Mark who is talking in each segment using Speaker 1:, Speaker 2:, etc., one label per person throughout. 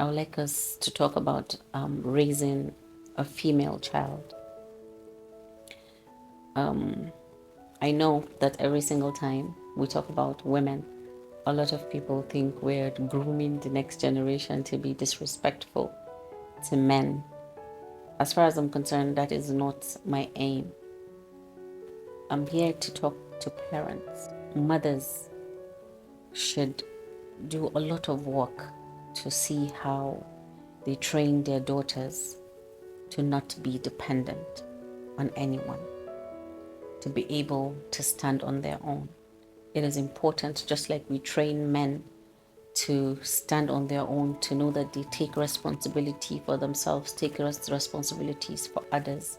Speaker 1: I would like us to talk about raising a female child. I know that every single time we talk about women, a lot of people think we're grooming the next generation to be disrespectful to men. As far as I'm concerned, that is not my aim. I'm here to talk to parents. Mothers should do a lot of work to see how they train their daughters to not be dependent on anyone, to be able to stand on their own. It is important, just like we train men to stand on their own, to know that they take responsibility for themselves, take responsibilities for others.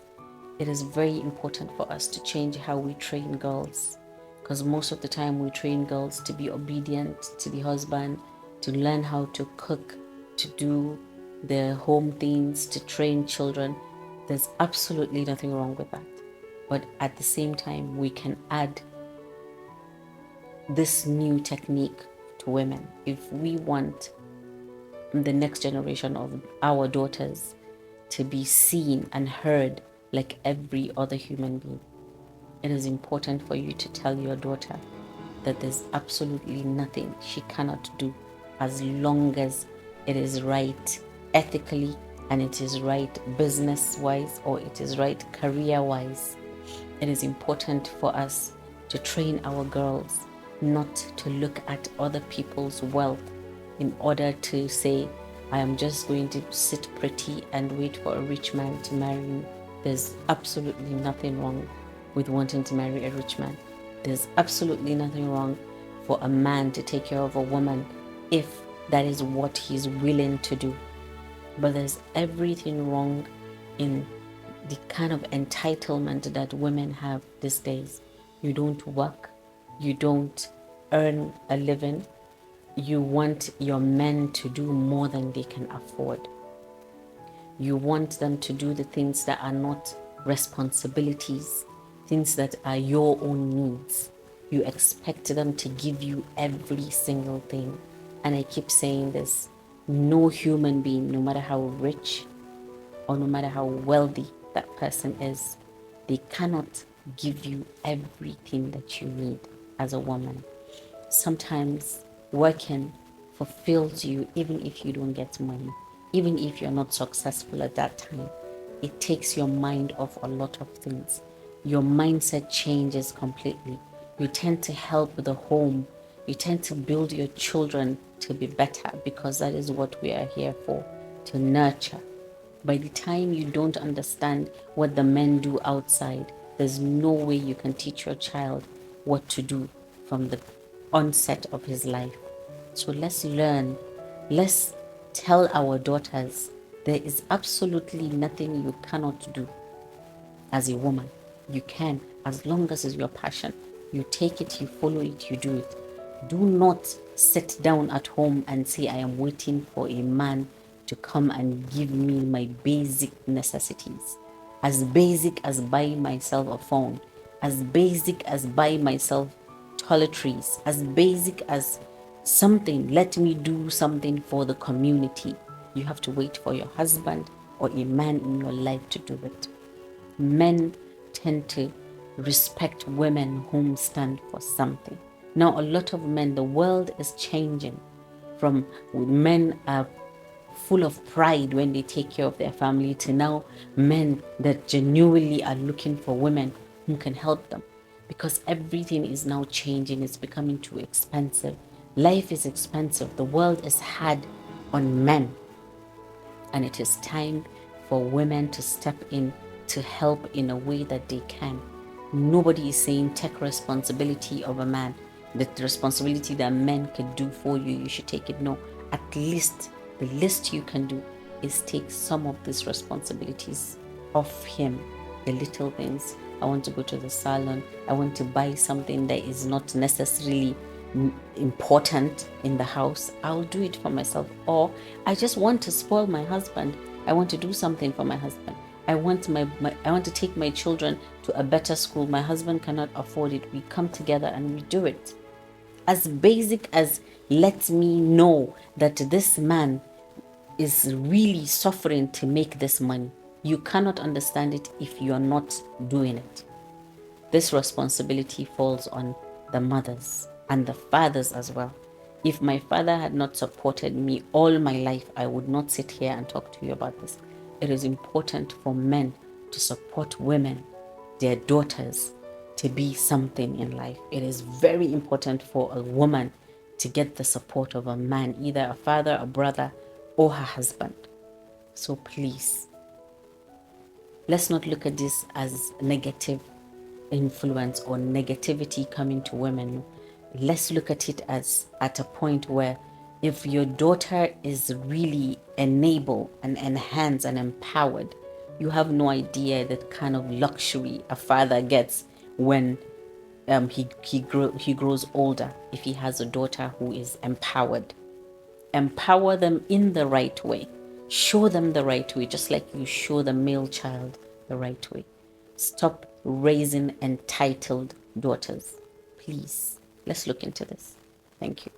Speaker 1: It is very important for us to change how we train girls, because most of the time we train girls to be obedient to the husband, to learn how to cook, to do the home things, to train children. There's absolutely nothing wrong with that. But at the same time, we can add this new technique to women. If we want the next generation of our daughters to be seen and heard like every other human being, it is important for you to tell your daughter that there's absolutely nothing she cannot do as long as it is right ethically and it is right business wise or it is right career wise. It is important for us to train our girls not to look at other people's wealth in order to say, I am just going to sit pretty and wait for a rich man to marry me. There's absolutely nothing wrong with wanting to marry a rich man. There's absolutely nothing wrong for a man to take care of a woman if that is what he's willing to do. But there's everything wrong in the kind of entitlement that women have these days. You don't work, you don't earn a living, you want your men to do more than they can afford. You want them to do the things that are not responsibilities, things that are your own needs. You expect them to give you every single thing. And I keep saying this, no human being, no matter how rich or no matter how wealthy that person is, they cannot give you everything that you need as a woman. Sometimes working fulfills you even if you don't get money, even if you're not successful at that time. It takes your mind off a lot of things. Your mindset changes completely. You tend to help the home. You tend to build your children to be better because that is what we are here for, to nurture. By the time you don't understand what the men do outside, there's no way you can teach your child what to do from the onset of his life. So let's learn. Let's tell our daughters there is absolutely nothing you cannot do as a woman. You can, as long as it's your passion. You take it, you follow it, you do it. Do not sit down at home and say, I am waiting for a man to come and give me my basic necessities. As basic as buying myself a phone, as basic as buying myself toiletries, as basic as something. Let me do something for the community. You have to wait for your husband or a man in your life to do it. Men tend to respect women whom stand for something. Now, a lot of men, the world is changing from men are full of pride when they take care of their family to now men that genuinely are looking for women who can help them, because everything is now changing. It's becoming too expensive. Life is expensive. The world is hard on men, and it is time for women to step in to help in a way that they can. Nobody is saying take responsibility of a man. The responsibility that men can do for you, you should take it. No, at least the least you can do is take some of these responsibilities off him. The little things. I want to go to the salon. I want to buy something that is not necessarily important in the house. I'll do it for myself. Or I just want to spoil my husband. I want to do something for my husband. I want to take my children to a better school. My husband cannot afford it. We come together and we do it. As basic as let me know that this man is really suffering to make this money. You cannot understand it if you are not doing it. This responsibility falls on the mothers and the fathers as well. If my father had not supported me all my life, I would not sit here and talk to you about this. It is important for men to support women, their daughters, to be something in life. It is very important for a woman to get the support of a man, either a father, a brother, or her husband. So please, let's not look at this as negative influence or negativity coming to women. Let's look at it as at a point where if your daughter is really enabled and enhanced and empowered, you have no idea the kind of luxury a father gets when he grows older, if he has a daughter who is empowered. Empower them in the right way. Show them the right way, just like you show the male child the right way. Stop raising entitled daughters. Please, let's look into this. Thank you.